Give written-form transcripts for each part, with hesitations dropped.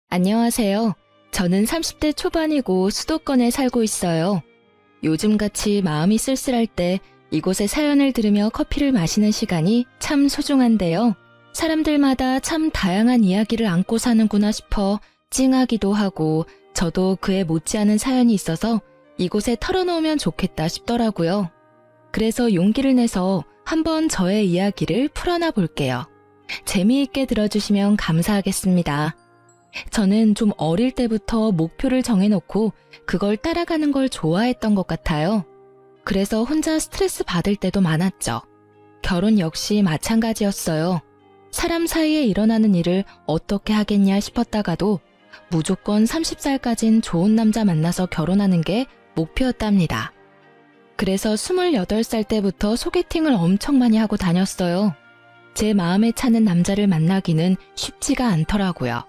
안녕하세요. 저는 30대 초반이고 수도권에 살고 있어요. 요즘같이 마음이 쓸쓸할 때 이곳의 사연을 들으며 커피를 마시는 시간이 참 소중한데요. 사람들마다 참 다양한 이야기를 안고 사는구나 싶어 찡하기도 하고 저도 그에 못지않은 사연이 있어서 이곳에 털어놓으면 좋겠다 싶더라고요. 그래서 용기를 내서 한번 저의 이야기를 풀어놔 볼게요. 재미있게 들어주시면 감사하겠습니다. 저는 좀 어릴 때부터 목표를 정해놓고 그걸 따라가는 걸 좋아했던 것 같아요. 그래서 혼자 스트레스 받을 때도 많았죠. 결혼 역시 마찬가지였어요. 사람 사이에 일어나는 일을 어떻게 하겠냐 싶었다가도 무조건 30살까진 좋은 남자 만나서 결혼하는 게 목표였답니다. 그래서 28살 때부터 소개팅을 엄청 많이 하고 다녔어요. 제 마음에 차는 남자를 만나기는 쉽지가 않더라고요.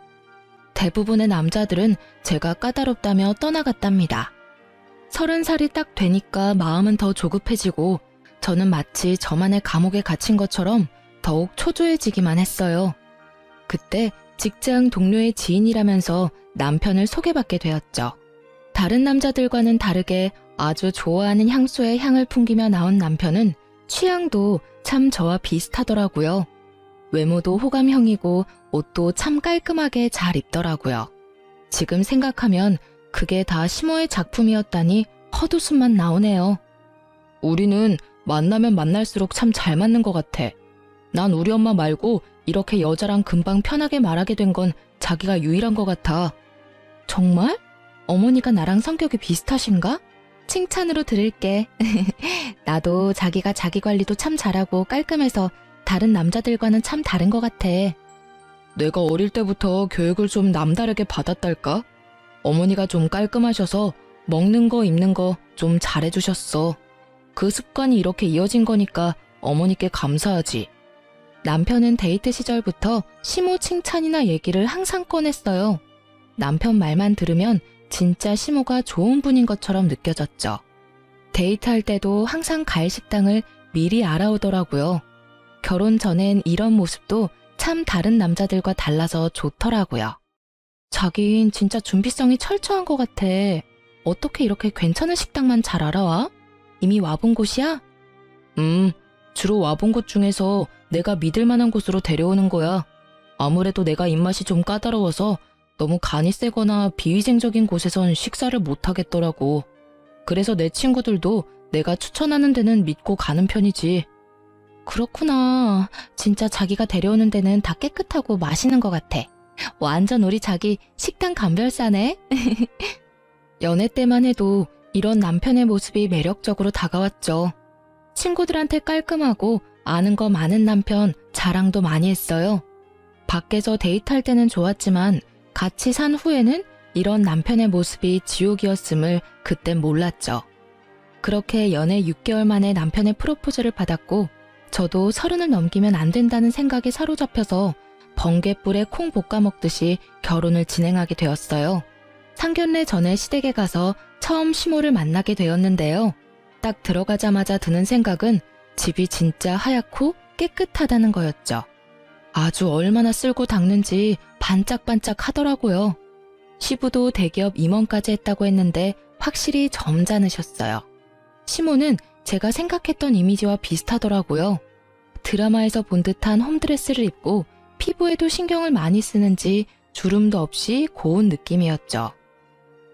대부분의 남자들은 제가 까다롭다며 떠나갔답니다. 30살이 딱 되니까 마음은 더 조급해지고 저는 마치 저만의 감옥에 갇힌 것처럼 더욱 초조해지기만 했어요. 그때 직장 동료의 지인이라면서 남편을 소개받게 되었죠. 다른 남자들과는 다르게 아주 좋아하는 향수의 향을 풍기며 나온 남편은 취향도 참 저와 비슷하더라고요. 외모도 호감형이고 옷도 참 깔끔하게 잘 입더라고요. 지금 생각하면 그게 다 시모의 작품이었다니 헛웃음만 나오네요. 우리는 만나면 만날수록 참 잘 맞는 것 같아. 난 우리 엄마 말고 이렇게 여자랑 금방 편하게 말하게 된 건 자기가 유일한 것 같아. 정말? 어머니가 나랑 성격이 비슷하신가? 칭찬으로 들을게. 나도 자기가 자기 관리도 참 잘하고 깔끔해서 다른 남자들과는 참 다른 것 같아. 내가 어릴 때부터 교육을 좀 남다르게 받았달까? 어머니가 좀 깔끔하셔서 먹는 거 입는 거 좀 잘해주셨어. 그 습관이 이렇게 이어진 거니까 어머니께 감사하지. 남편은 데이트 시절부터 시모 칭찬이나 얘기를 항상 꺼냈어요. 남편 말만 들으면 진짜 시모가 좋은 분인 것처럼 느껴졌죠. 데이트할 때도 항상 갈 식당을 미리 알아오더라고요. 결혼 전엔 이런 모습도 참 다른 남자들과 달라서 좋더라고요. 자긴 진짜 준비성이 철저한 것 같아. 어떻게 이렇게 괜찮은 식당만 잘 알아와? 이미 와본 곳이야? 주로 와본 곳 중에서 내가 믿을 만한 곳으로 데려오는 거야. 아무래도 내가 입맛이 좀 까다로워서 너무 간이 세거나 비위생적인 곳에선 식사를 못 하겠더라고. 그래서 내 친구들도 내가 추천하는 데는 믿고 가는 편이지. 그렇구나. 진짜 자기가 데려오는 데는 다 깨끗하고 맛있는 것 같아. 완전 우리 자기 식당 감별사네. 연애 때만 해도 이런 남편의 모습이 매력적으로 다가왔죠. 친구들한테 깔끔하고 아는 거 많은 남편 자랑도 많이 했어요. 밖에서 데이트할 때는 좋았지만 같이 산 후에는 이런 남편의 모습이 지옥이었음을 그땐 몰랐죠. 그렇게 연애 6개월 만에 남편의 프로포즈를 받았고 저도 30을 넘기면 안 된다는 생각에 사로잡혀서 번갯불에 콩 볶아 먹듯이 결혼을 진행하게 되었어요. 상견례 전에 시댁에 가서 처음 시모를 만나게 되었는데요. 딱 들어가자마자 드는 생각은 집이 진짜 하얗고 깨끗하다는 거였죠. 아주 얼마나 쓸고 닦는지 반짝반짝 하더라고요. 시부도 대기업 임원까지 했다고 했는데 확실히 점잖으셨어요. 시모는 제가 생각했던 이미지와 비슷하더라고요. 드라마에서 본 듯한 홈드레스를 입고 피부에도 신경을 많이 쓰는지 주름도 없이 고운 느낌이었죠.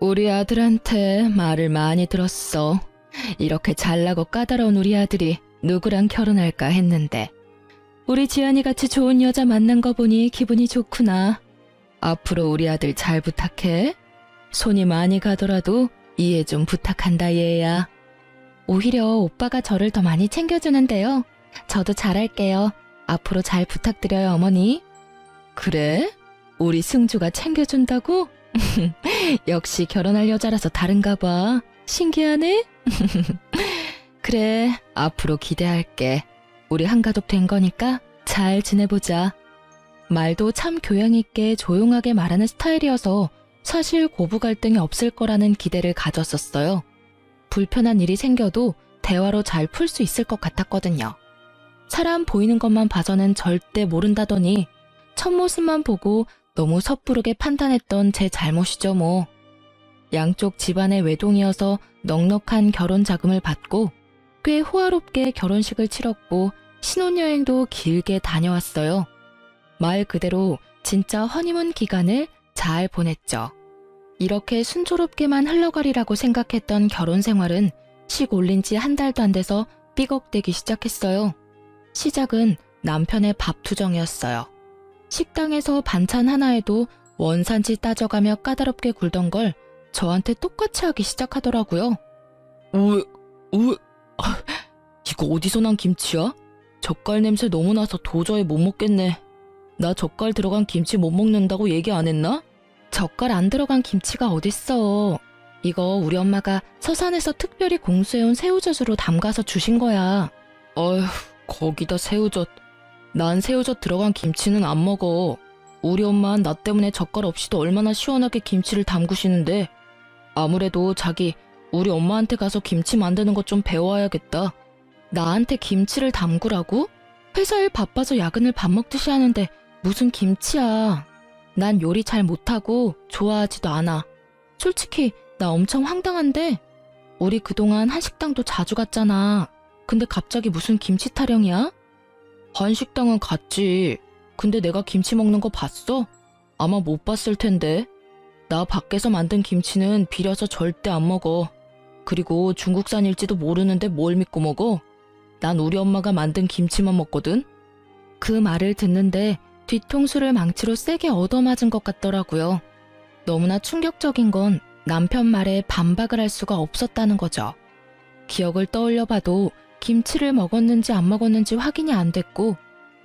우리 아들한테 말을 많이 들었어. 이렇게 잘나고 까다로운 우리 아들이 누구랑 결혼할까 했는데 우리 지안이 같이 좋은 여자 만난 거 보니 기분이 좋구나. 앞으로 우리 아들 잘 부탁해. 손이 많이 가더라도 이해 좀 부탁한다 얘야. 오히려 오빠가 저를 더 많이 챙겨주는데요. 저도 잘할게요. 앞으로 잘 부탁드려요, 어머니. 그래? 우리 승주가 챙겨준다고? 역시 결혼할 여자라서 다른가 봐. 신기하네? 그래, 앞으로 기대할게. 우리 한가족 된 거니까 잘 지내보자. 말도 참 교양 있게 조용하게 말하는 스타일이어서 사실 고부 갈등이 없을 거라는 기대를 가졌었어요. 불편한 일이 생겨도 대화로 잘 풀 수 있을 것 같았거든요. 사람 보이는 것만 봐서는 절대 모른다더니 첫 모습만 보고 너무 섣부르게 판단했던 제 잘못이죠 뭐. 양쪽 집안의 외동이어서 넉넉한 결혼 자금을 받고 꽤 호화롭게 결혼식을 치렀고 신혼여행도 길게 다녀왔어요. 말 그대로 진짜 허니문 기간을 잘 보냈죠. 이렇게 순조롭게만 흘러가리라고 생각했던 결혼 생활은 식 올린 지 한 달도 안 돼서 삐걱대기 시작했어요. 시작은 남편의 밥 투정이었어요. 식당에서 반찬 하나에도 원산지 따져가며 까다롭게 굴던 걸 저한테 똑같이 하기 시작하더라고요. 이거 어디서 난 김치야? 젓갈 냄새 너무 나서 도저히 못 먹겠네. 나 젓갈 들어간 김치 못 먹는다고 얘기 안 했나? 젓갈 안 들어간 김치가 어딨어. 이거 우리 엄마가 서산에서 특별히 공수해온 새우젓으로 담가서 주신 거야. 어휴, 거기다 새우젓. 난 새우젓 들어간 김치는 안 먹어. 우리 엄마는 나 때문에 젓갈 없이도 얼마나 시원하게 김치를 담그시는데. 아무래도 자기 우리 엄마한테 가서 김치 만드는 것 좀 배워야겠다. 나한테 김치를 담그라고? 회사 일 바빠서 야근을 밥 먹듯이 하는데 무슨 김치야. 난 요리 잘 못하고 좋아하지도 않아. 솔직히 나 엄청 황당한데 우리 그동안 한식당도 자주 갔잖아. 근데 갑자기 무슨 김치 타령이야? 한식당은 갔지. 근데 내가 김치 먹는 거 봤어? 아마 못 봤을 텐데. 나 밖에서 만든 김치는 비려서 절대 안 먹어. 그리고 중국산일지도 모르는데 뭘 믿고 먹어? 난 우리 엄마가 만든 김치만 먹거든. 그 말을 듣는데 뒤통수를 망치로 세게 얻어맞은 것 같더라고요. 너무나 충격적인 건 남편 말에 반박을 할 수가 없었다는 거죠. 기억을 떠올려봐도 김치를 먹었는지 안 먹었는지 확인이 안 됐고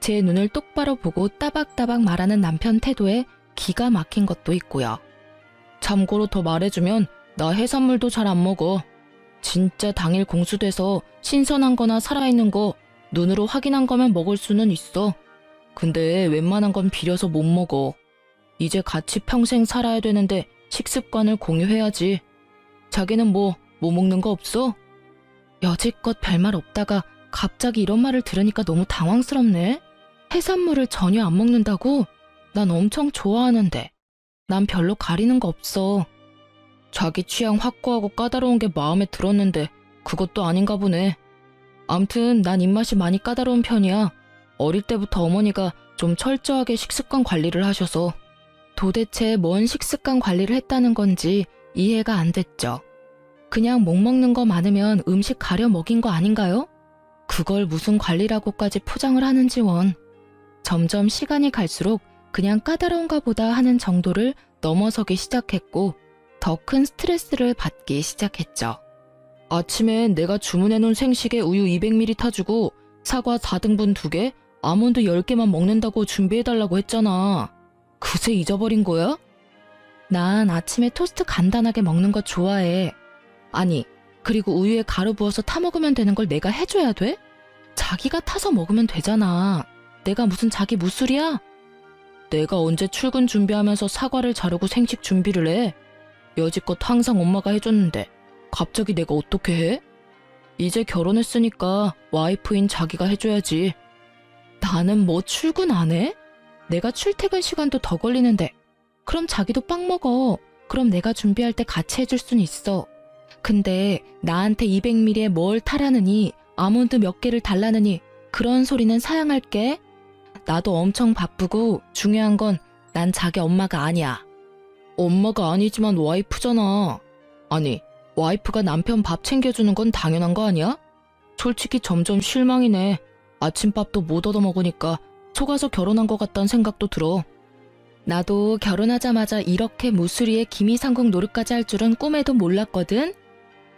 제 눈을 똑바로 보고 따박따박 말하는 남편 태도에 기가 막힌 것도 있고요. 참고로 더 말해주면 나 해산물도 잘 안 먹어. 진짜 당일 공수돼서 신선한 거나 살아있는 거 눈으로 확인한 거면 먹을 수는 있어. 근데 웬만한 건 비려서 못 먹어. 이제 같이 평생 살아야 되는데 식습관을 공유해야지. 자기는 뭐 먹는 거 없어? 여지껏 별말 없다가 갑자기 이런 말을 들으니까 너무 당황스럽네. 해산물을 전혀 안 먹는다고? 난 엄청 좋아하는데. 난 별로 가리는 거 없어. 자기 취향 확고하고 까다로운 게 마음에 들었는데 그것도 아닌가 보네. 암튼 난 입맛이 많이 까다로운 편이야. 어릴 때부터 어머니가 좀 철저하게 식습관 관리를 하셔서. 도대체 뭔 식습관 관리를 했다는 건지 이해가 안 됐죠. 그냥 못 먹는 거 많으면 음식 가려 먹인 거 아닌가요? 그걸 무슨 관리라고까지 포장을 하는지 원. 점점 시간이 갈수록 그냥 까다로운가 보다 하는 정도를 넘어서기 시작했고 더 큰 스트레스를 받기 시작했죠. 아침엔 내가 주문해놓은 생식에 우유 200ml 타주고 사과 4등분 2개, 아몬드 10개만 먹는다고 준비해달라고 했잖아. 그새 잊어버린 거야? 난 아침에 토스트 간단하게 먹는 거 좋아해. 아니, 그리고 우유에 가루 부어서 타 먹으면 되는 걸 내가 해줘야 돼? 자기가 타서 먹으면 되잖아. 내가 무슨 자기 무술이야? 내가 언제 출근 준비하면서 사과를 자르고 생식 준비를 해? 여지껏 항상 엄마가 해줬는데 갑자기 내가 어떻게 해? 이제 결혼했으니까 와이프인 자기가 해줘야지. 나는 뭐 출근 안 해? 내가 출퇴근 시간도 더 걸리는데. 그럼 자기도 빵 먹어. 그럼 내가 준비할 때 같이 해줄 순 있어. 근데 나한테 200ml에 뭘 타라느니 아몬드 몇 개를 달라느니 그런 소리는 사양할게. 나도 엄청 바쁘고 중요한 건 난 자기 엄마가 아니야. 엄마가 아니지만 와이프잖아. 아니, 와이프가 남편 밥 챙겨주는 건 당연한 거 아니야? 솔직히 점점 실망이네. 아침밥도 못 얻어먹으니까 속아서 결혼한 것 같다는 생각도 들어. 나도 결혼하자마자 이렇게 무수리에 김이상궁 노릇까지 할 줄은 꿈에도 몰랐거든.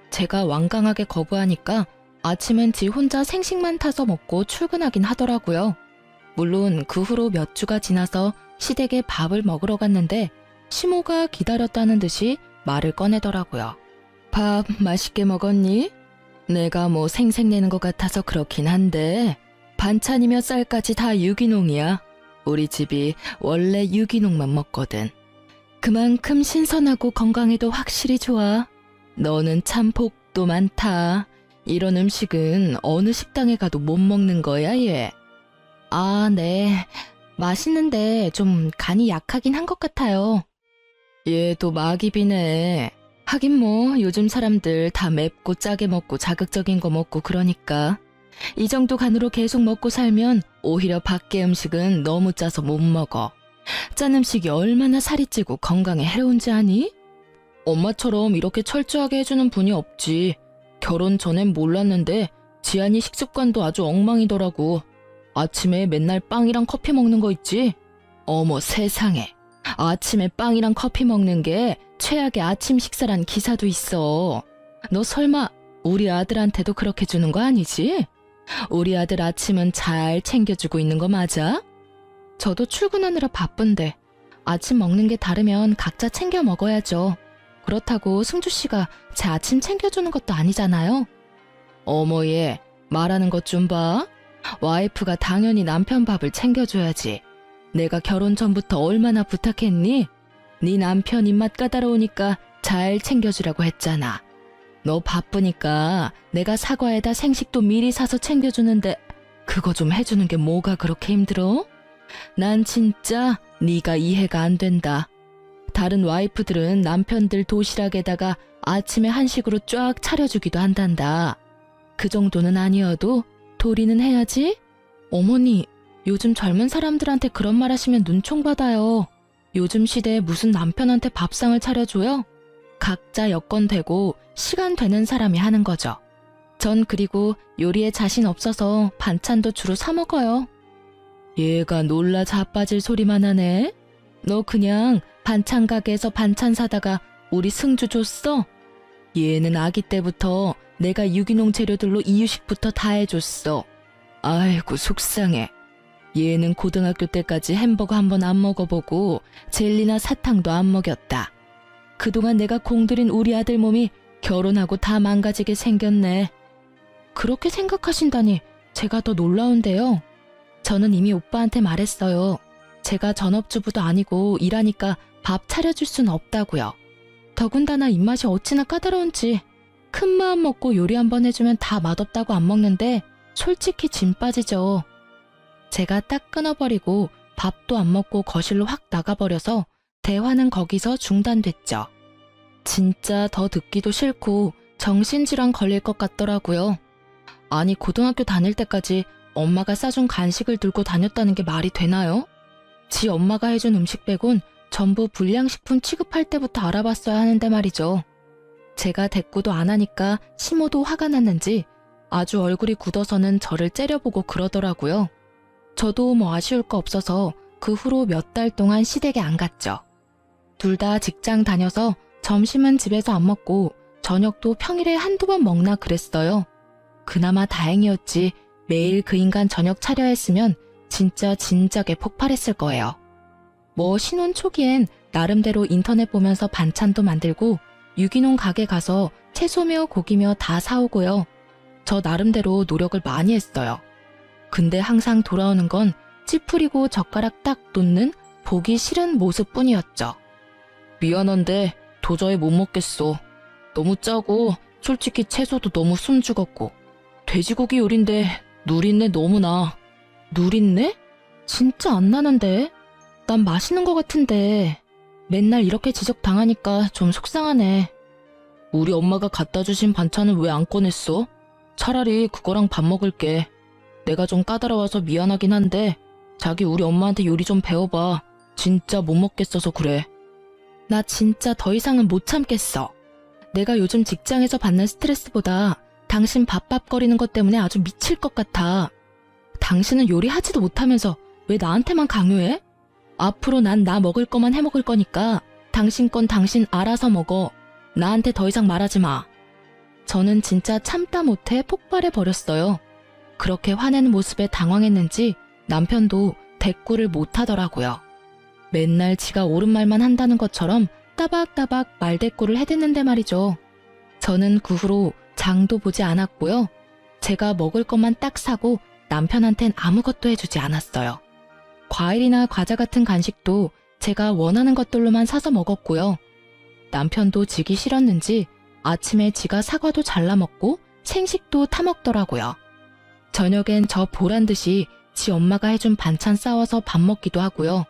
제가 완강하게 거부하니까 아침은 지 혼자 생식만 타서 먹고 출근하긴 하더라고요. 물론 그 후로 몇 주가 지나서 시댁에 밥을 먹으러 갔는데 시모가 기다렸다는 듯이 말을 꺼내더라고요. 밥 맛있게 먹었니? 내가 뭐 생색내는 것 같아서 그렇긴 한데 반찬이며 쌀까지 다 유기농이야. 우리 집이 원래 유기농만 먹거든. 그만큼 신선하고 건강에도 확실히 좋아. 너는 참 복도 많다. 이런 음식은 어느 식당에 가도 못 먹는 거야, 얘. 아, 네. 맛있는데 좀 간이 약하긴 한 것 같아요. 얘도 막입이네. 하긴 뭐 요즘 사람들 다 맵고 짜게 먹고 자극적인 거 먹고 그러니까. 이 정도 간으로 계속 먹고 살면 오히려 밖의 음식은 너무 짜서 못 먹어. 짠 음식이 얼마나 살이 찌고 건강에 해로운지 아니? 엄마처럼 이렇게 철저하게 해주는 분이 없지. 결혼 전엔 몰랐는데 지안이 식습관도 아주 엉망이더라고. 아침에 맨날 빵이랑 커피 먹는 거 있지? 어머 세상에. 아침에 빵이랑 커피 먹는 게 최악의 아침 식사란 기사도 있어. 너 설마 우리 아들한테도 그렇게 주는 거 아니지? 우리 아들 아침은 잘 챙겨주고 있는 거 맞아? 저도 출근하느라 바쁜데 아침 먹는 게 다르면 각자 챙겨 먹어야죠. 그렇다고 승주 씨가 제 아침 챙겨주는 것도 아니잖아요. 어머 얘 말하는 것 좀 봐. 와이프가 당연히 남편 밥을 챙겨줘야지. 내가 결혼 전부터 얼마나 부탁했니? 네 남편 입맛 까다로우니까 잘 챙겨주라고 했잖아. 너 바쁘니까 내가 사과에다 생식도 미리 사서 챙겨주는데 그거 좀 해주는 게 뭐가 그렇게 힘들어? 난 진짜 네가 이해가 안 된다. 다른 와이프들은 남편들 도시락에다가 아침에 한식으로 쫙 차려주기도 한단다. 그 정도는 아니어도 도리는 해야지. 어머니, 요즘 젊은 사람들한테 그런 말 하시면 눈총 받아요. 요즘 시대에 무슨 남편한테 밥상을 차려줘요? 각자 여건 되고 시간 되는 사람이 하는 거죠. 전 그리고 요리에 자신 없어서 반찬도 주로 사 먹어요. 얘가 놀라 자빠질 소리만 하네. 너 그냥 반찬 가게에서 반찬 사다가 우리 승주 줬어? 얘는 아기 때부터 내가 유기농 재료들로 이유식부터 다 해줬어. 아이고 속상해. 얘는 고등학교 때까지 햄버거 한 번 안 먹어보고 젤리나 사탕도 안 먹였다. 그동안 내가 공들인 우리 아들 몸이 결혼하고 다 망가지게 생겼네. 그렇게 생각하신다니 제가 더 놀라운데요. 저는 이미 오빠한테 말했어요. 제가 전업주부도 아니고 일하니까 밥 차려줄 순 없다고요. 더군다나 입맛이 어찌나 까다로운지 큰 마음 먹고 요리 한번 해주면 다 맛없다고 안 먹는데 솔직히 진 빠지죠. 제가 딱 끊어버리고 밥도 안 먹고 거실로 확 나가버려서 대화는 거기서 중단됐죠. 진짜 더 듣기도 싫고 정신질환 걸릴 것 같더라고요. 아니 고등학교 다닐 때까지 엄마가 싸준 간식을 들고 다녔다는 게 말이 되나요? 지 엄마가 해준 음식 빼곤 전부 불량식품 취급할 때부터 알아봤어야 하는데 말이죠. 제가 대꾸도 안 하니까 시모도 화가 났는지 아주 얼굴이 굳어서는 저를 째려보고 그러더라고요. 저도 뭐 아쉬울 거 없어서 그 후로 몇 달 동안 시댁에 안 갔죠. 둘 다 직장 다녀서 점심은 집에서 안 먹고 저녁도 평일에 한두 번 먹나 그랬어요. 그나마 다행이었지 매일 그 인간 저녁 차려 했으면 진짜 진작에 폭발했을 거예요. 뭐 신혼 초기엔 나름대로 인터넷 보면서 반찬도 만들고 유기농 가게 가서 채소며 고기며 다 사오고요. 저 나름대로 노력을 많이 했어요. 근데 항상 돌아오는 건 찌푸리고 젓가락 딱 놓는 보기 싫은 모습뿐이었죠. 미안한데 도저히 못 먹겠어. 너무 짜고 솔직히 채소도 너무 숨 죽었고 돼지고기 요리인데 누린내 너무 나. 누린내? 진짜 안 나는데. 난 맛있는 것 같은데. 맨날 이렇게 지적당하니까 좀 속상하네. 우리 엄마가 갖다 주신 반찬은 왜 안 꺼냈어? 차라리 그거랑 밥 먹을게. 내가 좀 까다로워서 미안하긴 한데 자기 우리 엄마한테 요리 좀 배워봐. 진짜 못 먹겠어서 그래. 나 진짜 더 이상은 못 참겠어. 내가 요즘 직장에서 받는 스트레스보다 당신 밥밥거리는 것 때문에 아주 미칠 것 같아. 당신은 요리하지도 못하면서 왜 나한테만 강요해? 앞으로 난 나 먹을 거만 해 먹을 거니까 당신 건 당신 알아서 먹어. 나한테 더 이상 말하지 마. 저는 진짜 참다 못해 폭발해 버렸어요. 그렇게 화내는 모습에 당황했는지 남편도 대꾸를 못 하더라고요. 맨날 지가 옳은 말만 한다는 것처럼 따박따박 말대꾸를 해댔는데 말이죠. 저는 그 후로 장도 보지 않았고요. 제가 먹을 것만 딱 사고 남편한텐 아무것도 해주지 않았어요. 과일이나 과자 같은 간식도 제가 원하는 것들로만 사서 먹었고요. 남편도 지기 싫었는지 아침에 지가 사과도 잘라 먹고 생식도 타 먹더라고요. 저녁엔 저 보란 듯이 지 엄마가 해준 반찬 싸워서 밥 먹기도 하고요.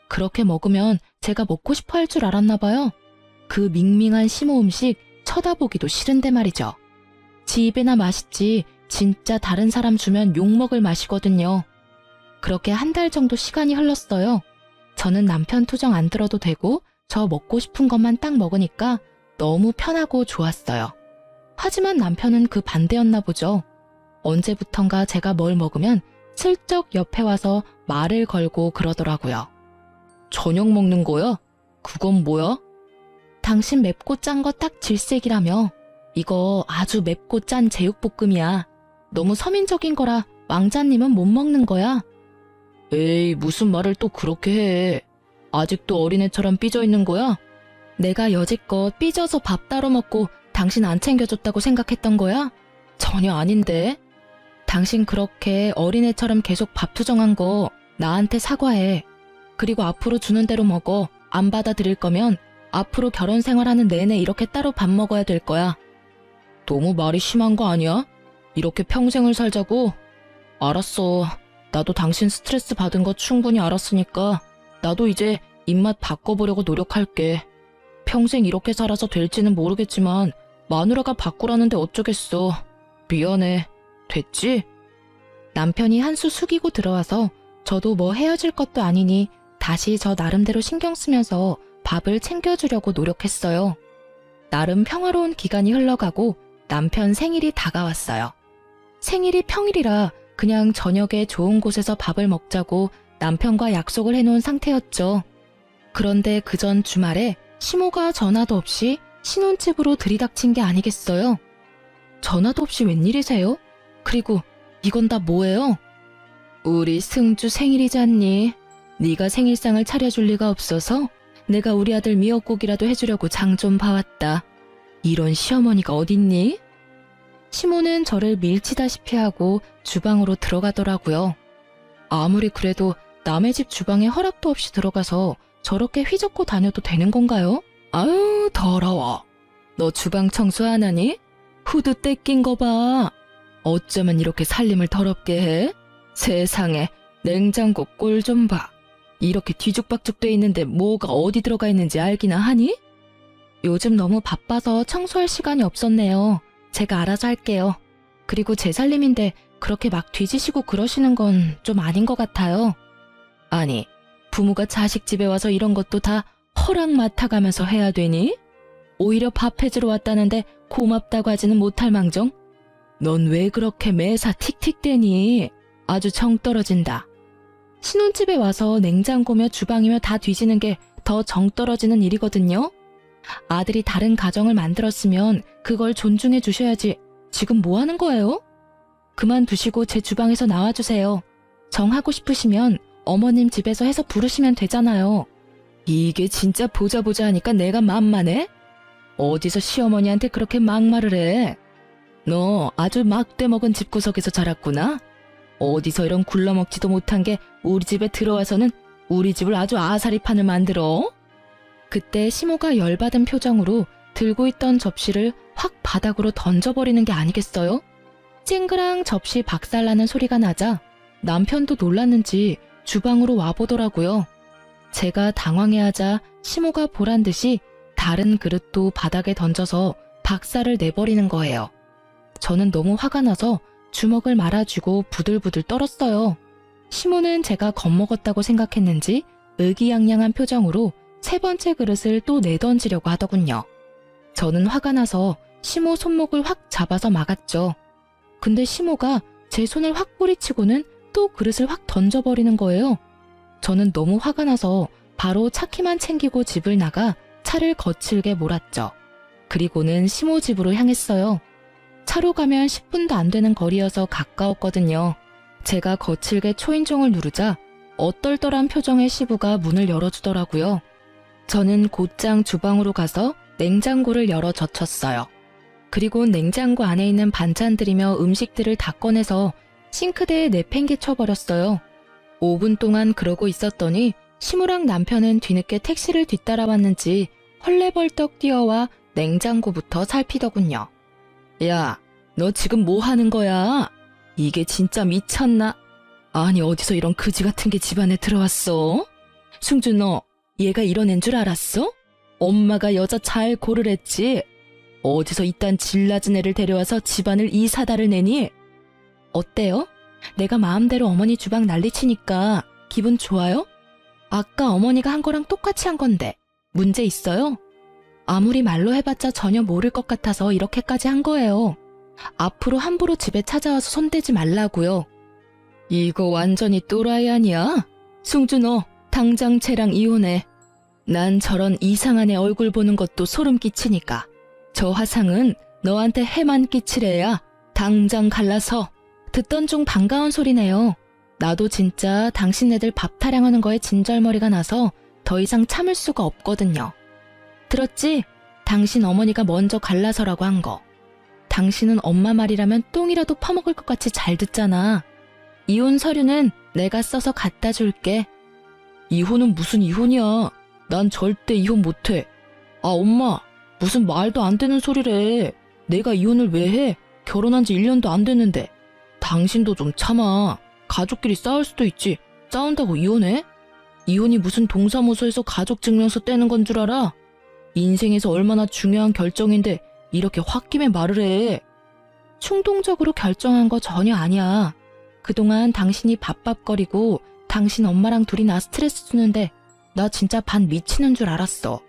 그렇게 먹으면 제가 먹고 싶어 할 줄 알았나 봐요. 그 밍밍한 시모 음식 쳐다보기도 싫은데 말이죠. 지 입에나 맛있지 진짜 다른 사람 주면 욕먹을 맛이거든요. 그렇게 한 달 정도 시간이 흘렀어요. 저는 남편 투정 안 들어도 되고 저 먹고 싶은 것만 딱 먹으니까 너무 편하고 좋았어요. 하지만 남편은 그 반대였나 보죠. 언제부턴가 제가 뭘 먹으면 슬쩍 옆에 와서 말을 걸고 그러더라고요. 저녁 먹는 거야? 그건 뭐야? 당신 맵고 짠 거 딱 질색이라며. 이거 아주 맵고 짠 제육볶음이야. 너무 서민적인 거라 왕자님은 못 먹는 거야. 에이, 무슨 말을 또 그렇게 해. 아직도 어린애처럼 삐져 있는 거야? 내가 여지껏 삐져서 밥 따로 먹고 당신 안 챙겨줬다고 생각했던 거야? 전혀 아닌데. 당신 그렇게 어린애처럼 계속 밥 투정한 거 나한테 사과해. 그리고 앞으로 주는 대로 먹어. 안 받아들일 거면 앞으로 결혼 생활하는 내내 이렇게 따로 밥 먹어야 될 거야. 너무 말이 심한 거 아니야? 이렇게 평생을 살자고? 알았어. 나도 당신 스트레스 받은 거 충분히 알았으니까 나도 이제 입맛 바꿔보려고 노력할게. 평생 이렇게 살아서 될지는 모르겠지만 마누라가 바꾸라는데 어쩌겠어. 미안해. 됐지? 남편이 한 수 숙이고 들어와서 저도 뭐 헤어질 것도 아니니 다시 저 나름대로 신경 쓰면서 밥을 챙겨주려고 노력했어요. 나름 평화로운 기간이 흘러가고 남편 생일이 다가왔어요. 생일이 평일이라 그냥 저녁에 좋은 곳에서 밥을 먹자고 남편과 약속을 해놓은 상태였죠. 그런데 그 전 주말에 시모가 전화도 없이 신혼집으로 들이닥친 게 아니겠어요? 전화도 없이 웬일이세요? 그리고 이건 다 뭐예요? 우리 승주 생일이잖니. 네가 생일상을 차려줄 리가 없어서 내가 우리 아들 미역국이라도 해주려고 장 좀 봐왔다. 이런 시어머니가 어딨니? 시모는 저를 밀치다시피 하고 주방으로 들어가더라고요. 아무리 그래도 남의 집 주방에 허락도 없이 들어가서 저렇게 휘젓고 다녀도 되는 건가요? 아유, 더러워. 너 주방 청소 안 하니? 후드 떼낀 거 봐. 어쩌면 이렇게 살림을 더럽게 해? 세상에, 냉장고 꼴 좀 봐. 이렇게 뒤죽박죽 돼 있는데 뭐가 어디 들어가 있는지 알기나 하니? 요즘 너무 바빠서 청소할 시간이 없었네요. 제가 알아서 할게요. 그리고 제 살림인데 그렇게 막 뒤지시고 그러시는 건 좀 아닌 것 같아요. 아니, 부모가 자식 집에 와서 이런 것도 다 허락 맡아가면서 해야 되니? 오히려 밥 해주러 왔다는데 고맙다고 하지는 못할 망정? 넌 왜 그렇게 매사 틱틱대니? 아주 정 떨어진다. 신혼집에 와서 냉장고며 주방이며 다 뒤지는 게 더 정 떨어지는 일이거든요. 아들이 다른 가정을 만들었으면 그걸 존중해 주셔야지. 지금 뭐 하는 거예요? 그만두시고 제 주방에서 나와주세요. 정하고 싶으시면 어머님 집에서 해서 부르시면 되잖아요. 이게 진짜 보자 하니까 내가 만만해? 어디서 시어머니한테 그렇게 막말을 해? 너 아주 막대 먹은 집구석에서 자랐구나? 어디서 이런 굴러먹지도 못한 게 우리 집에 들어와서는 우리 집을 아주 아사리판을 만들어? 그때 시모가 열받은 표정으로 들고 있던 접시를 확 바닥으로 던져버리는 게 아니겠어요? 쨍그랑 접시 박살나는 소리가 나자 남편도 놀랐는지 주방으로 와보더라고요. 제가 당황해하자 시모가 보란 듯이 다른 그릇도 바닥에 던져서 박살을 내버리는 거예요. 저는 너무 화가 나서 주먹을 말아쥐고 부들부들 떨었어요. 시모는 제가 겁먹었다고 생각했는지 의기양양한 표정으로 세 번째 그릇을 또 내던지려고 하더군요. 저는 화가 나서 시모 손목을 확 잡아서 막았죠. 근데 시모가 제 손을 확 뿌리치고는 또 그릇을 확 던져버리는 거예요. 저는 너무 화가 나서 바로 차키만 챙기고 집을 나가 차를 거칠게 몰았죠. 그리고는 시모 집으로 향했어요. 차로 가면 10분도 안 되는 거리여서 가까웠거든요. 제가 거칠게 초인종을 누르자 얼떨떨한 표정의 시부가 문을 열어주더라고요. 저는 곧장 주방으로 가서 냉장고를 열어 젖혔어요. 그리고 냉장고 안에 있는 반찬들이며 음식들을 다 꺼내서 싱크대에 내팽개쳐버렸어요. 5분 동안 그러고 있었더니 시무랑 남편은 뒤늦게 택시를 뒤따라왔는지 헐레벌떡 뛰어와 냉장고부터 살피더군요. 야, 너 지금 뭐 하는 거야? 이게 진짜 미쳤나? 아니 어디서 이런 그지 같은 게 집안에 들어왔어? 승주 너 얘가 이런 앤 줄 알았어? 엄마가 여자 잘 고르랬지. 어디서 이딴 질 낮은 애를 데려와서 집안을 이 사달을 내니? 어때요? 내가 마음대로 어머니 주방 난리치니까 기분 좋아요? 아까 어머니가 한 거랑 똑같이 한 건데 문제 있어요? 아무리 말로 해봤자 전혀 모를 것 같아서 이렇게까지 한 거예요. 앞으로 함부로 집에 찾아와서 손대지 말라고요. 이거 완전히 또라이 아니야? 승주 너 당장 쟤랑 이혼해. 난 저런 이상한 애 얼굴 보는 것도 소름 끼치니까. 저 화상은 너한테 해만 끼치래야 당장 갈라서. 듣던 중 반가운 소리네요. 나도 진짜 당신네들 밥 타령하는 거에 진절머리가 나서 더 이상 참을 수가 없거든요. 들었지? 당신 어머니가 먼저 갈라서라고 한 거. 당신은 엄마 말이라면 똥이라도 퍼먹을 것 같이 잘 듣잖아. 이혼 서류는 내가 써서 갖다 줄게. 이혼은 무슨 이혼이야. 난 절대 이혼 못해. 아 엄마 무슨 말도 안 되는 소리래. 내가 이혼을 왜 해? 결혼한 지 1년도 안 됐는데. 당신도 좀 참아. 가족끼리 싸울 수도 있지. 싸운다고 이혼해? 이혼이 무슨 동사무소에서 가족증명서 떼는 건 줄 알아? 인생에서 얼마나 중요한 결정인데 이렇게 홧김에 말을 해. 충동적으로 결정한 거 전혀 아니야. 그동안 당신이 밥밥거리고 당신 엄마랑 둘이 나 스트레스 주는데 나 진짜 반 미치는 줄 알았어.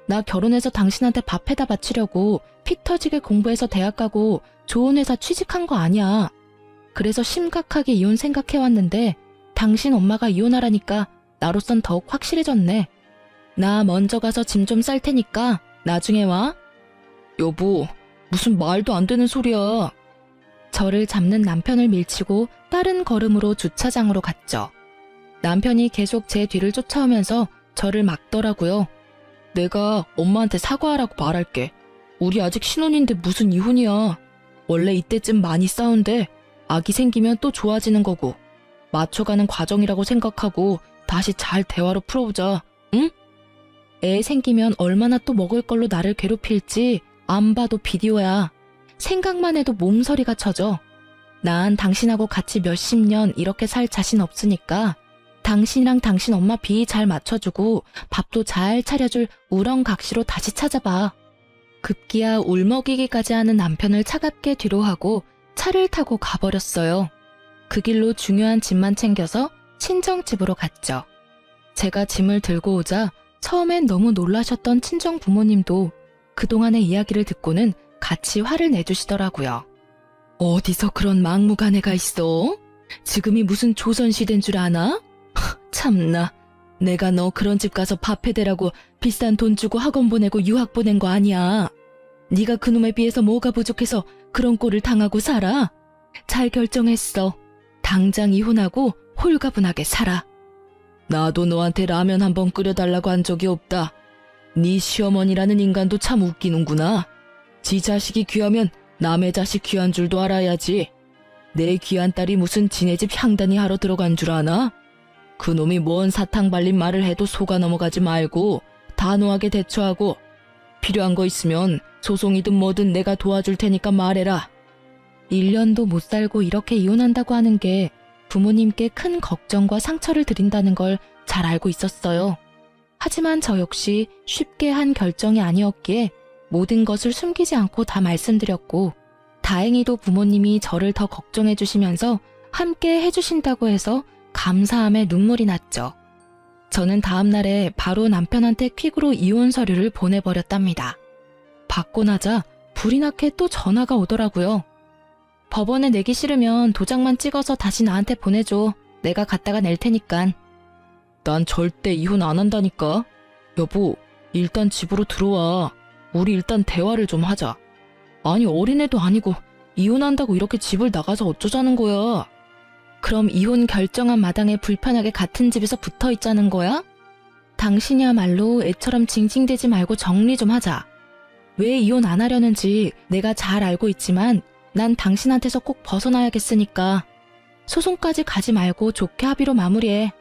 나 결혼해서 당신한테 밥 해다 바치려고 피 터지게 공부해서 대학 가고 좋은 회사 취직한 거 아니야. 그래서 심각하게 이혼 생각해왔는데 당신 엄마가 이혼하라니까 나로선 더욱 확실해졌네. 나 먼저 가서 짐 좀 쌀 테니까 나중에 와. 여보, 무슨 말도 안 되는 소리야. 저를 잡는 남편을 밀치고 빠른 걸음으로 주차장으로 갔죠. 남편이 계속 제 뒤를 쫓아오면서 저를 막더라고요. 내가 엄마한테 사과하라고 말할게. 우리 아직 신혼인데 무슨 이혼이야. 원래 이때쯤 많이 싸운데 아기 생기면 또 좋아지는 거고 맞춰가는 과정이라고 생각하고 다시 잘 대화로 풀어보자. 응? 애 생기면 얼마나 또 먹을 걸로 나를 괴롭힐지 안 봐도 비디오야. 생각만 해도 몸서리가 쳐져. 난 당신하고 같이 몇십 년 이렇게 살 자신 없으니까 당신이랑 당신 엄마 비 잘 맞춰주고 밥도 잘 차려줄 우렁각시로 다시 찾아봐. 급기야 울먹이기까지 하는 남편을 차갑게 뒤로하고 차를 타고 가버렸어요. 그 길로 중요한 짐만 챙겨서 친정집으로 갔죠. 제가 짐을 들고 오자 처음엔 너무 놀라셨던 친정 부모님도 그동안의 이야기를 듣고는 같이 화를 내주시더라고요. 어디서 그런 막무가내가 있어? 지금이 무슨 조선시대인 줄 아나? 참나, 내가 너 그런 집 가서 밥 해대라고 비싼 돈 주고 학원 보내고 유학 보낸 거 아니야. 네가 그놈에 비해서 뭐가 부족해서 그런 꼴을 당하고 살아? 잘 결정했어. 당장 이혼하고 홀가분하게 살아. 나도 너한테 라면 한번 끓여달라고 한 적이 없다. 네 시어머니라는 인간도 참 웃기는구나. 지 자식이 귀하면 남의 자식 귀한 줄도 알아야지. 내 귀한 딸이 무슨 지네 집 향단이 하러 들어간 줄 아나? 그놈이 뭔 사탕 발린 말을 해도 속아 넘어가지 말고 단호하게 대처하고 필요한 거 있으면 소송이든 뭐든 내가 도와줄 테니까 말해라. 1년도 못 살고 이렇게 이혼한다고 하는 게 부모님께 큰 걱정과 상처를 드린다는 걸 잘 알고 있었어요. 하지만 저 역시 쉽게 한 결정이 아니었기에 모든 것을 숨기지 않고 다 말씀드렸고 다행히도 부모님이 저를 더 걱정해 주시면서 함께 해주신다고 해서 감사함에 눈물이 났죠. 저는 다음 날에 바로 남편한테 퀵으로 이혼 서류를 보내버렸답니다. 받고 나자 불이 나게 또 전화가 오더라고요. 법원에 내기 싫으면 도장만 찍어서 다시 나한테 보내줘. 내가 갖다가 낼 테니깐. 난 절대 이혼 안 한다니까. 여보, 일단 집으로 들어와. 우리 일단 대화를 좀 하자. 아니 어린애도 아니고 이혼한다고 이렇게 집을 나가서 어쩌자는 거야. 그럼 이혼 결정한 마당에 불편하게 같은 집에서 붙어 있자는 거야? 당신이야말로 애처럼 징징대지 말고 정리 좀 하자. 왜 이혼 안 하려는지 내가 잘 알고 있지만 난 당신한테서 꼭 벗어나야겠으니까 소송까지 가지 말고 좋게 합의로 마무리해.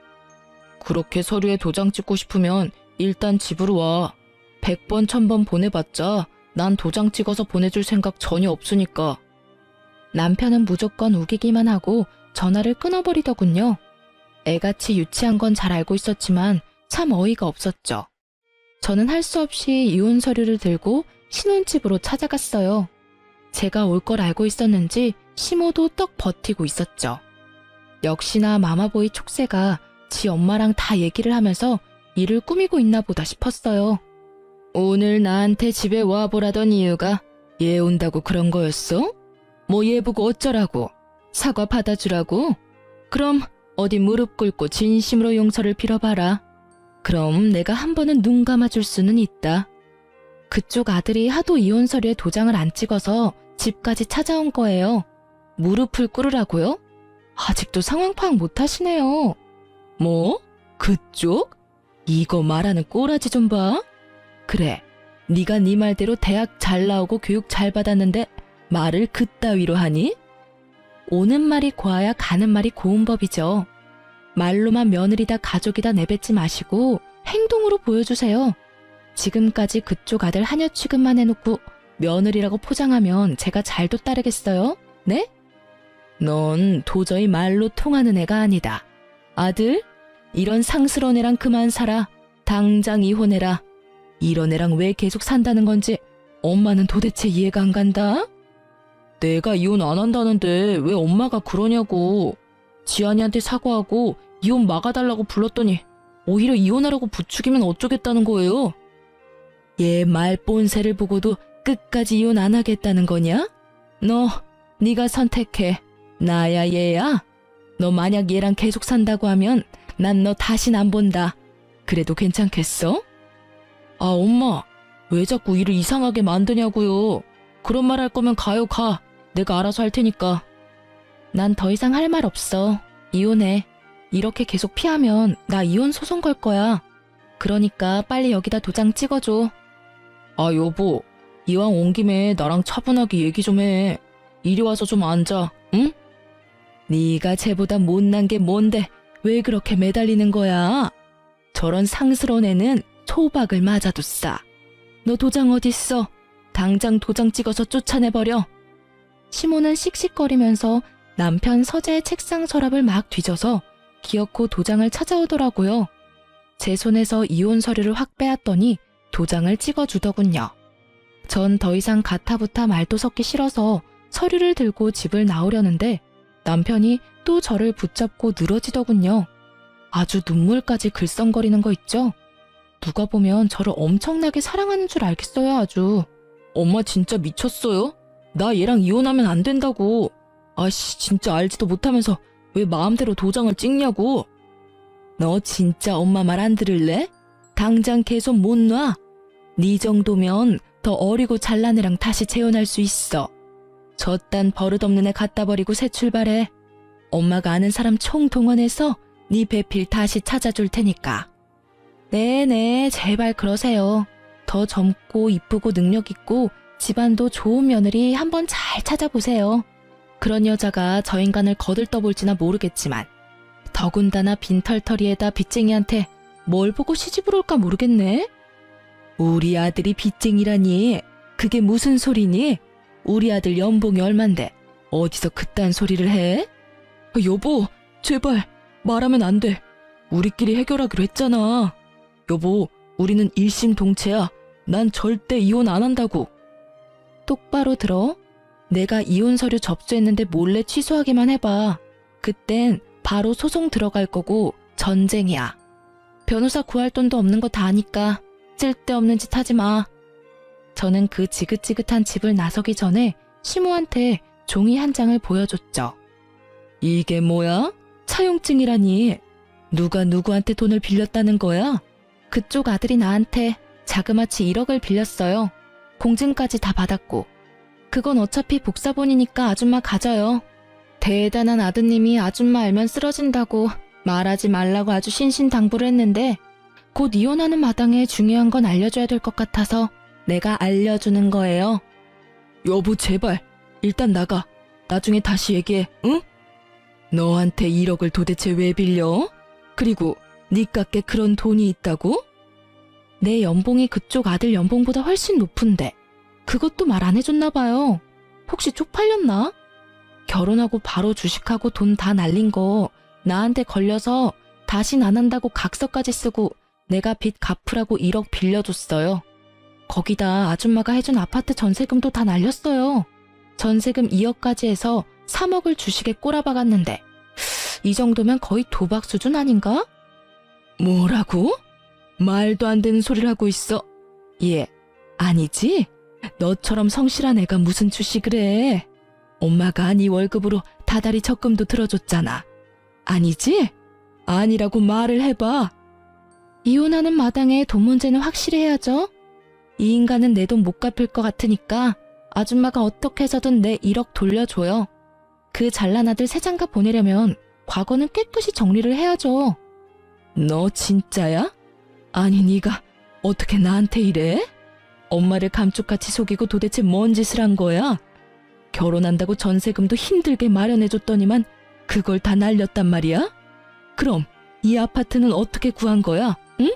그렇게 서류에 도장 찍고 싶으면 일단 집으로 와. 100번 1000번 보내봤자 난 도장 찍어서 보내줄 생각 전혀 없으니까. 남편은 무조건 우기기만 하고 전화를 끊어버리더군요. 애같이 유치한 건 잘 알고 있었지만 참 어이가 없었죠. 저는 할 수 없이 이혼 서류를 들고 신혼집으로 찾아갔어요. 제가 올 걸 알고 있었는지 시모도 떡 버티고 있었죠. 역시나 마마보이 촉새가 지 엄마랑 다 얘기를 하면서 일을 꾸미고 있나 보다 싶었어요. 오늘 나한테 집에 와보라던 이유가 얘 온다고 그런 거였어? 뭐 얘 보고 어쩌라고? 사과 받아주라고? 그럼 어디 무릎 꿇고 진심으로 용서를 빌어봐라. 그럼 내가 한 번은 눈 감아줄 수는 있다. 그쪽 아들이 하도 이혼 서류에 도장을 안 찍어서 집까지 찾아온 거예요. 무릎을 꿇으라고요? 아직도 상황 파악 못 하시네요. 뭐? 그쪽? 이거 말하는 꼬라지 좀 봐. 그래, 네가 네 말대로 대학 잘 나오고 교육 잘 받았는데 말을 그따위로 하니? 오는 말이 고와야 가는 말이 고운 법이죠. 말로만 며느리다 가족이다 내뱉지 마시고 행동으로 보여주세요. 지금까지 그쪽 아들 하녀 취급만 해놓고 며느리라고 포장하면 제가 잘도 따르겠어요? 네? 넌 도저히 말로 통하는 애가 아니다. 아들, 이런 상스러운 애랑 그만 살아. 당장 이혼해라. 이런 애랑 왜 계속 산다는 건지 엄마는 도대체 이해가 안 간다? 내가 이혼 안 한다는데 왜 엄마가 그러냐고. 지안이한테 사과하고 이혼 막아달라고 불렀더니 오히려 이혼하라고 부추기면 어쩌겠다는 거예요? 얘 말 본새를 보고도 끝까지 이혼 안 하겠다는 거냐? 네가 선택해. 나야 얘야? 너 만약 얘랑 계속 산다고 하면 난 너 다신 안 본다. 그래도 괜찮겠어? 아, 엄마, 왜 자꾸 일을 이상하게 만드냐고요. 그런 말 할 거면 가요, 가. 내가 알아서 할 테니까. 난 더 이상 할 말 없어. 이혼해. 이렇게 계속 피하면 나 이혼 소송 걸 거야. 그러니까 빨리 여기다 도장 찍어줘. 아, 여보, 이왕 온 김에 나랑 차분하게 얘기 좀 해. 이리 와서 좀 앉아, 응? 네가 쟤보다 못난 게 뭔데 왜 그렇게 매달리는 거야? 저런 상스러운 애는 소박을 맞아도 싸. 너 도장 어딨어? 당장 도장 찍어서 쫓아내버려. 시모는 씩씩거리면서 남편 서재의 책상 서랍을 막 뒤져서 기어코 도장을 찾아오더라고요. 제 손에서 이혼 서류를 확 빼앗더니 도장을 찍어주더군요. 전 더 이상 가타부타 말도 섞기 싫어서 서류를 들고 집을 나오려는데 남편이 또 저를 붙잡고 늘어지더군요. 아주 눈물까지 글썽거리는 거 있죠? 누가 보면 저를 엄청나게 사랑하는 줄 알겠어요, 아주. 엄마 진짜 미쳤어요? 나 얘랑 이혼하면 안 된다고. 아씨, 진짜 알지도 못하면서 왜 마음대로 도장을 찍냐고. 너 진짜 엄마 말 안 들을래? 당장 걔손 못 놔. 네 정도면 더 어리고 잘난 애랑 다시 재혼할 수 있어. 저딴 버릇없는 애 갖다 버리고 새 출발해. 엄마가 아는 사람 총동원해서 네 배필 다시 찾아줄 테니까. 네네, 제발 그러세요. 더 젊고 이쁘고 능력 있고 집안도 좋은 며느리 한번 잘 찾아보세요. 그런 여자가 저 인간을 거들떠볼지나 모르겠지만 더군다나 빈털터리에다 빚쟁이한테 뭘 보고 시집을 올까 모르겠네. 우리 아들이 빚쟁이라니 그게 무슨 소리니? 우리 아들 연봉이 얼만데 어디서 그딴 소리를 해? 여보, 제발 말하면 안 돼. 우리끼리 해결하기로 했잖아. 여보, 우리는 일심동체야. 난 절대 이혼 안 한다고. 똑바로 들어. 내가 이혼 서류 접수했는데 몰래 취소하기만 해봐. 그땐 바로 소송 들어갈 거고 전쟁이야. 변호사 구할 돈도 없는 거 다 아니까 쓸데없는 짓 하지 마. 저는 그 지긋지긋한 집을 나서기 전에 시모한테 종이 한 장을 보여줬죠. 이게 뭐야? 차용증이라니. 누가 누구한테 돈을 빌렸다는 거야? 그쪽 아들이 나한테 자그마치 1억을 빌렸어요. 공증까지 다 받았고. 그건 어차피 복사본이니까 아줌마 가져요. 대단한 아드님이 아줌마 알면 쓰러진다고 말하지 말라고 아주 신신당부를 했는데 곧 이혼하는 마당에 중요한 건 알려줘야 될 것 같아서 내가 알려주는 거예요. 여보, 제발 일단 나가. 나중에 다시 얘기해, 응? 너한테 1억을 도대체 왜 빌려? 그리고 네 깎게 그런 돈이 있다고? 내 연봉이 그쪽 아들 연봉보다 훨씬 높은데 그것도 말 안 해줬나 봐요. 혹시 쪽팔렸나? 결혼하고 바로 주식하고 돈 다 날린 거 나한테 걸려서 다신 안 한다고 각서까지 쓰고 내가 빚 갚으라고 1억 빌려줬어요. 거기다 아줌마가 해준 아파트 전세금도 다 날렸어요. 전세금 2억까지 해서 3억을 주식에 꼬라박았는데 이 정도면 거의 도박 수준 아닌가? 뭐라고? 말도 안 되는 소리를 하고 있어. 얘, 아니지? 너처럼 성실한 애가 무슨 주식을 해? 엄마가 네 월급으로 다달이 적금도 들어줬잖아. 아니지? 아니라고 말을 해봐. 이혼하는 마당에 돈 문제는 확실히 해야죠. 이 인간은 내 돈 못 갚을 것 같으니까 아줌마가 어떻게 해서든 내 1억 돌려줘요. 그 잘난 아들 새장가 보내려면 과거는 깨끗이 정리를 해야죠. 너 진짜야? 아니 네가 어떻게 나한테 이래? 엄마를 감쪽같이 속이고 도대체 뭔 짓을 한 거야? 결혼한다고 전세금도 힘들게 마련해줬더니만 그걸 다 날렸단 말이야? 그럼 이 아파트는 어떻게 구한 거야? 응?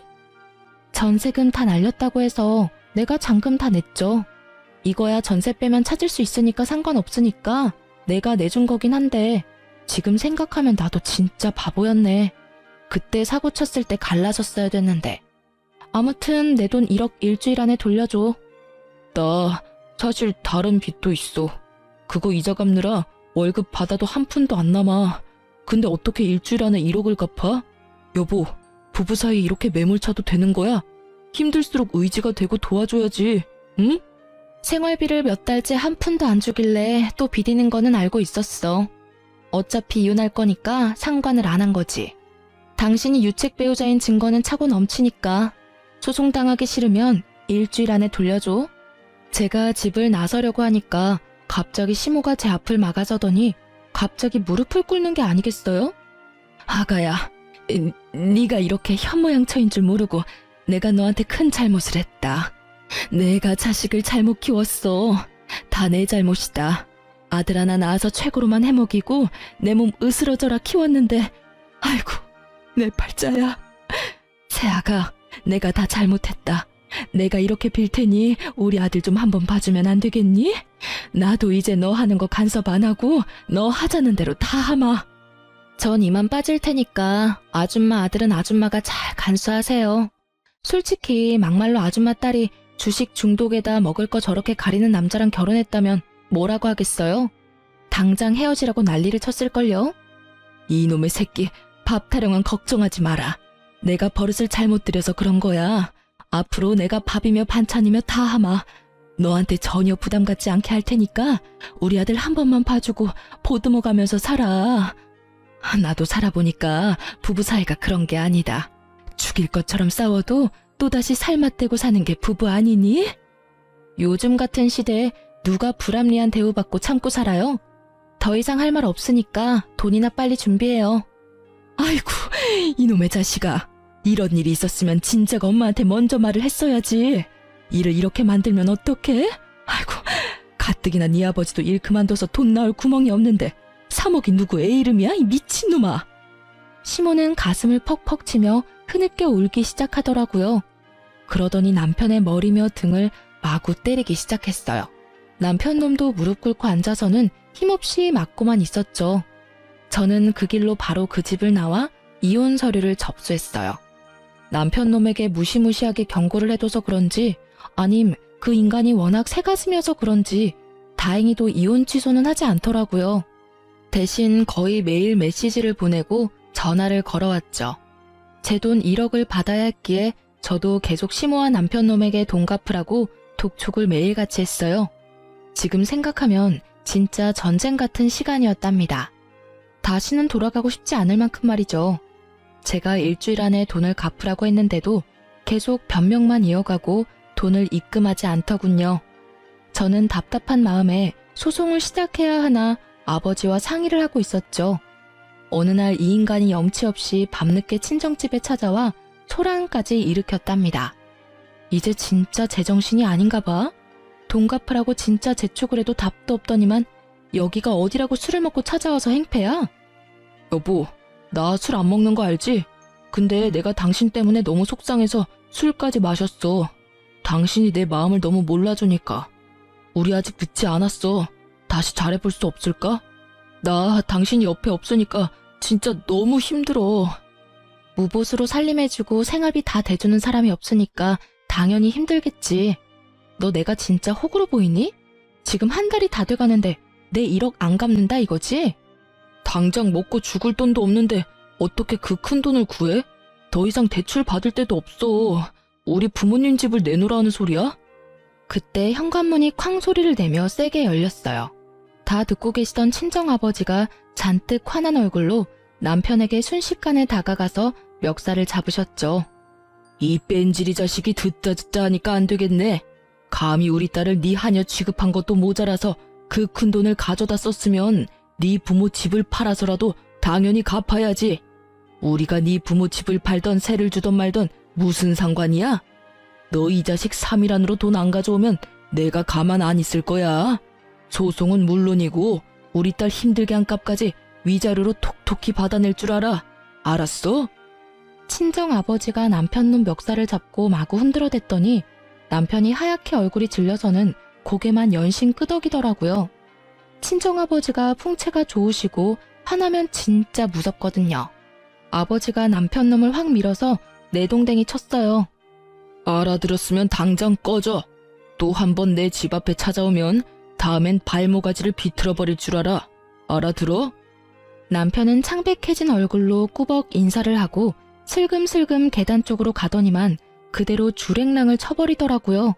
전세금 다 날렸다고 해서 내가 잔금 다 냈죠. 이거야 전세 빼면 찾을 수 있으니까 상관없으니까 내가 내준 거긴 한데 지금 생각하면 나도 진짜 바보였네. 그때 사고 쳤을 때 갈라졌어야 됐는데. 아무튼 내 돈 1억 일주일 안에 돌려줘. 나 사실 다른 빚도 있어. 그거 이자 갚느라 월급 받아도 한 푼도 안 남아. 근데 어떻게 일주일 안에 1억을 갚아? 여보, 부부 사이 이렇게 매몰차도 되는 거야? 힘들수록 의지가 되고 도와줘야지, 응? 생활비를 몇 달째 한 푼도 안 주길래 또 비디는 거는 알고 있었어. 어차피 이혼할 거니까 상관을 안 한 거지. 당신이 유책 배우자인 증거는 차고 넘치니까 소송당하기 싫으면 일주일 안에 돌려줘. 제가 집을 나서려고 하니까 갑자기 시모가 제 앞을 막아서더니 갑자기 무릎을 꿇는 게 아니겠어요? 아가야, 네가 이렇게 현모양처인 줄 모르고 내가 너한테 큰 잘못을 했다. 내가 자식을 잘못 키웠어. 다 내 잘못이다. 아들 하나 낳아서 최고로만 해먹이고 내 몸 으스러져라 키웠는데 아이고 내 팔자야. 새아가 내가 다 잘못했다. 내가 이렇게 빌 테니 우리 아들 좀 한번 봐주면 안 되겠니? 나도 이제 너 하는 거 간섭 안 하고 너 하자는 대로 다 하마. 전 이만 빠질 테니까 아줌마 아들은 아줌마가 잘 간수하세요. 솔직히 막말로 아줌마 딸이 주식 중독에다 먹을 거 저렇게 가리는 남자랑 결혼했다면 뭐라고 하겠어요? 당장 헤어지라고 난리를 쳤을걸요? 이놈의 새끼, 밥 타령은 걱정하지 마라. 내가 버릇을 잘못 들여서 그런 거야. 앞으로 내가 밥이며 반찬이며 다 하마. 너한테 전혀 부담 갖지 않게 할 테니까 우리 아들 한 번만 봐주고 보듬어 가면서 살아. 나도 살아보니까 부부 사이가 그런 게 아니다. 죽일 것처럼 싸워도 또다시 살맛대고 사는 게 부부 아니니? 요즘 같은 시대에 누가 불합리한 대우받고 참고 살아요? 더 이상 할 말 없으니까 돈이나 빨리 준비해요. 아이고, 이놈의 자식아. 이런 일이 있었으면 진작 엄마한테 먼저 말을 했어야지. 일을 이렇게 만들면 어떡해? 아이고, 가뜩이나 네 아버지도 일 그만둬서 돈 나올 구멍이 없는데 3억이 누구 애 이름이야? 이 미친놈아. 시모는 가슴을 퍽퍽 치며 흐느껴 울기 시작하더라고요. 그러더니 남편의 머리며 등을 마구 때리기 시작했어요. 남편 놈도 무릎 꿇고 앉아서는 힘없이 맞고만 있었죠. 저는 그 길로 바로 그 집을 나와 이혼 서류를 접수했어요. 남편 놈에게 무시무시하게 경고를 해둬서 그런지 아님 그 인간이 워낙 새가슴이어서 그런지 다행히도 이혼 취소는 하지 않더라고요. 대신 거의 매일 메시지를 보내고 전화를 걸어왔죠. 제 돈 1억을 받아야 했기에 저도 계속 시모와 남편 놈에게 돈 갚으라고 독촉을 매일같이 했어요. 지금 생각하면 진짜 전쟁 같은 시간이었답니다. 다시는 돌아가고 싶지 않을 만큼 말이죠. 제가 일주일 안에 돈을 갚으라고 했는데도 계속 변명만 이어가고 돈을 입금하지 않더군요. 저는 답답한 마음에 소송을 시작해야 하나 아버지와 상의를 하고 있었죠. 어느 날 이 인간이 염치 없이 밤늦게 친정집에 찾아와 소란까지 일으켰답니다. 이제 진짜 제정신이 아닌가 봐. 돈 갚으라고 진짜 재촉을 해도 답도 없더니만 여기가 어디라고 술을 먹고 찾아와서 행패야? 여보, 나 술 안 먹는 거 알지? 근데 내가 당신 때문에 너무 속상해서 술까지 마셨어. 당신이 내 마음을 너무 몰라주니까. 우리 아직 늦지 않았어. 다시 잘해볼 수 없을까? 나 당신이 옆에 없으니까 진짜 너무 힘들어. 무보수로 살림해주고 생활비 다 대주는 사람이 없으니까 당연히 힘들겠지. 너 내가 진짜 호구로 보이니? 지금 한 달이 다 돼가는데 내 1억 안 갚는다 이거지? 당장 먹고 죽을 돈도 없는데 어떻게 그 큰 돈을 구해? 더 이상 대출 받을 데도 없어. 우리 부모님 집을 내놓으라는 소리야? 그때 현관문이 쾅 소리를 내며 세게 열렸어요. 다 듣고 계시던 친정아버지가 잔뜩 화난 얼굴로 남편에게 순식간에 다가가서 멱살을 잡으셨죠. 이 뺀질이 자식이 듣다 하니까 안 되겠네. 감히 우리 딸을 네 하녀 취급한 것도 모자라서 그 큰 돈을 가져다 썼으면 네 부모 집을 팔아서라도 당연히 갚아야지. 우리가 네 부모 집을 팔던 세를 주던 말던 무슨 상관이야? 너 이 자식 3일 안으로 돈 안 가져오면 내가 가만 안 있을 거야. 소송은 물론이고 우리 딸 힘들게 한 값까지 위자료로 톡톡히 받아낼 줄 알아. 알았어? 친정아버지가 남편 놈 멱살을 잡고 마구 흔들어댔더니 남편이 하얗게 얼굴이 질려서는 고개만 연신 끄덕이더라고요. 친정아버지가 풍채가 좋으시고 화나면 진짜 무섭거든요. 아버지가 남편 놈을 확 밀어서 내동댕이 쳤어요. 알아들었으면 당장 꺼져. 또 한 번 내 집 앞에 찾아오면 다음엔 발모가지를 비틀어버릴 줄 알아. 알아들어? 남편은 창백해진 얼굴로 꾸벅 인사를 하고 슬금슬금 계단 쪽으로 가더니만 그대로 주랭랑을 쳐버리더라고요.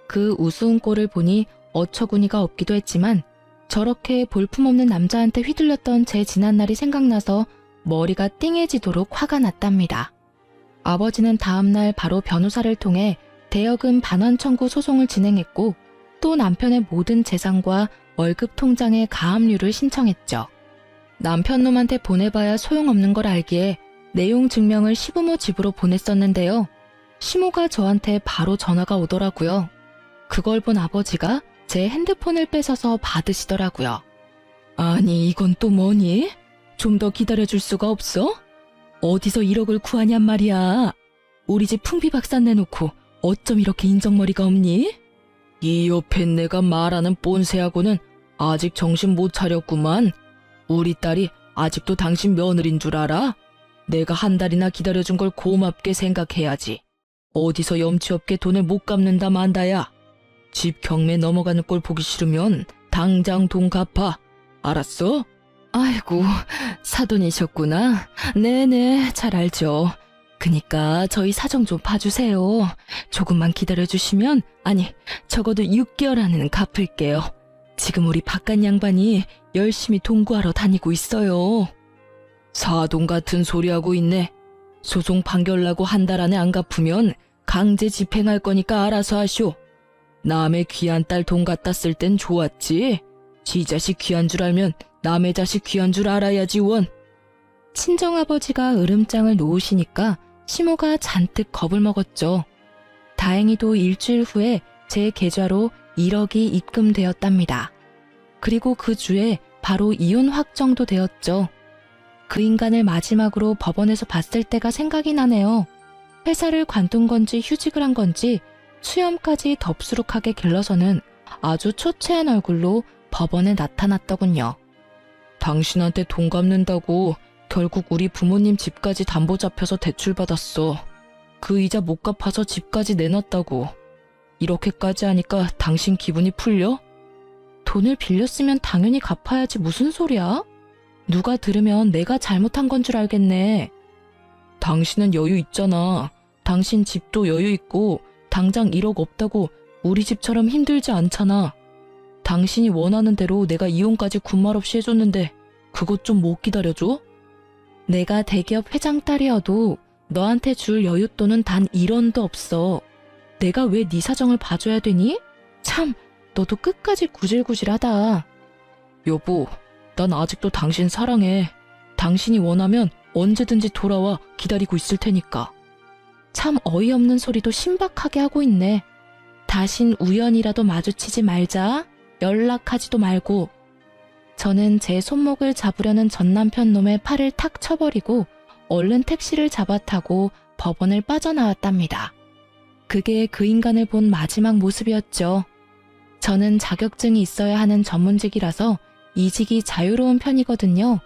그 우스운 꼴을 보니 어처구니가 없기도 했지만 저렇게 볼품없는 남자한테 휘둘렸던 제 지난날이 생각나서 머리가 띵해지도록 화가 났답니다. 아버지는 다음날 바로 변호사를 통해 대여금 반환 청구 소송을 진행했고 또 남편의 모든 재산과 월급 통장에 가압류를 신청했죠. 남편 놈한테 보내봐야 소용없는 걸 알기에 내용 증명을 시부모 집으로 보냈었는데요. 시모가 저한테 바로 전화가 오더라고요. 그걸 본 아버지가 제 핸드폰을 뺏어서 받으시더라고요. 아니 이건 또 뭐니? 좀 더 기다려줄 수가 없어? 어디서 1억을 구하냔 말이야. 우리 집 풍비박산 내놓고 어쩜 이렇게 인정머리가 없니? 이 옆에 내가 말하는 꼰세하고는 아직 정신 못 차렸구만. 우리 딸이 아직도 당신 며느린 줄 알아? 내가 한 달이나 기다려준 걸 고맙게 생각해야지. 어디서 염치 없게 돈을 못 갚는다 만다야. 집 경매 넘어가는 꼴 보기 싫으면 당장 돈 갚아. 알았어? 아이고, 사돈이셨구나. 네네, 잘 알죠. 그니까 저희 사정 좀 봐주세요. 조금만 기다려주시면, 아니, 적어도 6개월 안에는 갚을게요. 지금 우리 바깥 양반이 열심히 돈 구하러 다니고 있어요. 사돈 같은 소리 하고 있네. 소송 판결 나고 한 달 안에 안 갚으면 강제 집행할 거니까 알아서 하쇼. 남의 귀한 딸 돈 갖다 쓸 땐 좋았지. 지 자식 귀한 줄 알면 남의 자식 귀한 줄 알아야지 원. 친정아버지가 으름장을 놓으시니까 시모가 잔뜩 겁을 먹었죠. 다행히도 일주일 후에 제 계좌로 1억이 입금되었답니다. 그리고 그 주에 바로 이혼 확정도 되었죠. 그 인간을 마지막으로 법원에서 봤을 때가 생각이 나네요. 회사를 관둔 건지 휴직을 한 건지 수염까지 덥수룩하게 길러서는 아주 초췌한 얼굴로 법원에 나타났더군요. 당신한테 돈 갚는다고 결국 우리 부모님 집까지 담보 잡혀서 대출받았어. 그 이자 못 갚아서 집까지 내놨다고. 이렇게까지 하니까 당신 기분이 풀려? 돈을 빌렸으면 당연히 갚아야지 무슨 소리야? 누가 들으면 내가 잘못한 건 줄 알겠네. 당신은 여유 있잖아. 당신 집도 여유 있고 당장 1억 없다고 우리 집처럼 힘들지 않잖아. 당신이 원하는 대로 내가 이혼까지 군말 없이 해줬는데 그것 좀 못 기다려줘? 내가 대기업 회장 딸이어도 너한테 줄 여윳돈은 단 1원도 없어. 내가 왜 네 사정을 봐줘야 되니? 참, 너도 끝까지 구질구질하다. 여보, 난 아직도 당신 사랑해. 당신이 원하면 언제든지 돌아와 기다리고 있을 테니까. 참 어이없는 소리도 신박하게 하고 있네. 다신 우연이라도 마주치지 말자. 연락하지도 말고. 저는 제 손목을 잡으려는 전남편 놈의 팔을 탁 쳐버리고 얼른 택시를 잡아 타고 법원을 빠져나왔답니다. 그게 그 인간을 본 마지막 모습이었죠. 저는 자격증이 있어야 하는 전문직이라서 이직이 자유로운 편이거든요.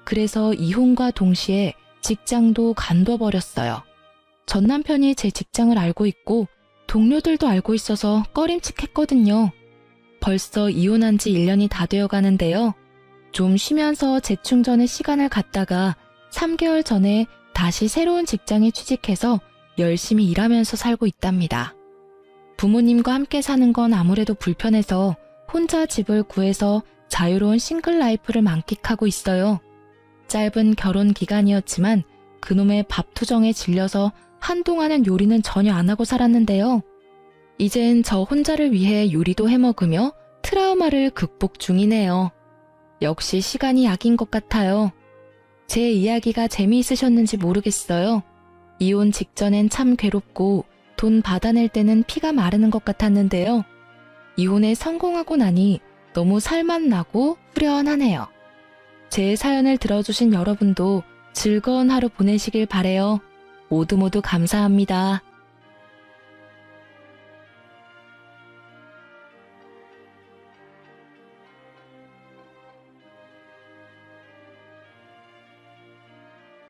그래서 이혼과 동시에 직장도 간둬버렸어요. 전 남편이 제 직장을 알고 있고 동료들도 알고 있어서 꺼림칙했거든요. 벌써 이혼한 지 1년이 다 되어 가는데요. 좀 쉬면서 재충전의 시간을 갖다가 3개월 전에 다시 새로운 직장에 취직해서 열심히 일하면서 살고 있답니다. 부모님과 함께 사는 건 아무래도 불편해서 혼자 집을 구해서 자유로운 싱글 라이프를 만끽하고 있어요. 짧은 결혼 기간이었지만 그놈의 밥투정에 질려서 한동안은 요리는 전혀 안 하고 살았는데요. 이젠 저 혼자를 위해 요리도 해먹으며 트라우마를 극복 중이네요. 역시 시간이 약인 것 같아요. 제 이야기가 재미있으셨는지 모르겠어요. 이혼 직전엔 참 괴롭고 돈 받아낼 때는 피가 마르는 것 같았는데요. 이혼에 성공하고 나니 너무 살맛 나고 후련하네요. 제 사연을 들어주신 여러분도 즐거운 하루 보내시길 바래요. 모두 감사합니다.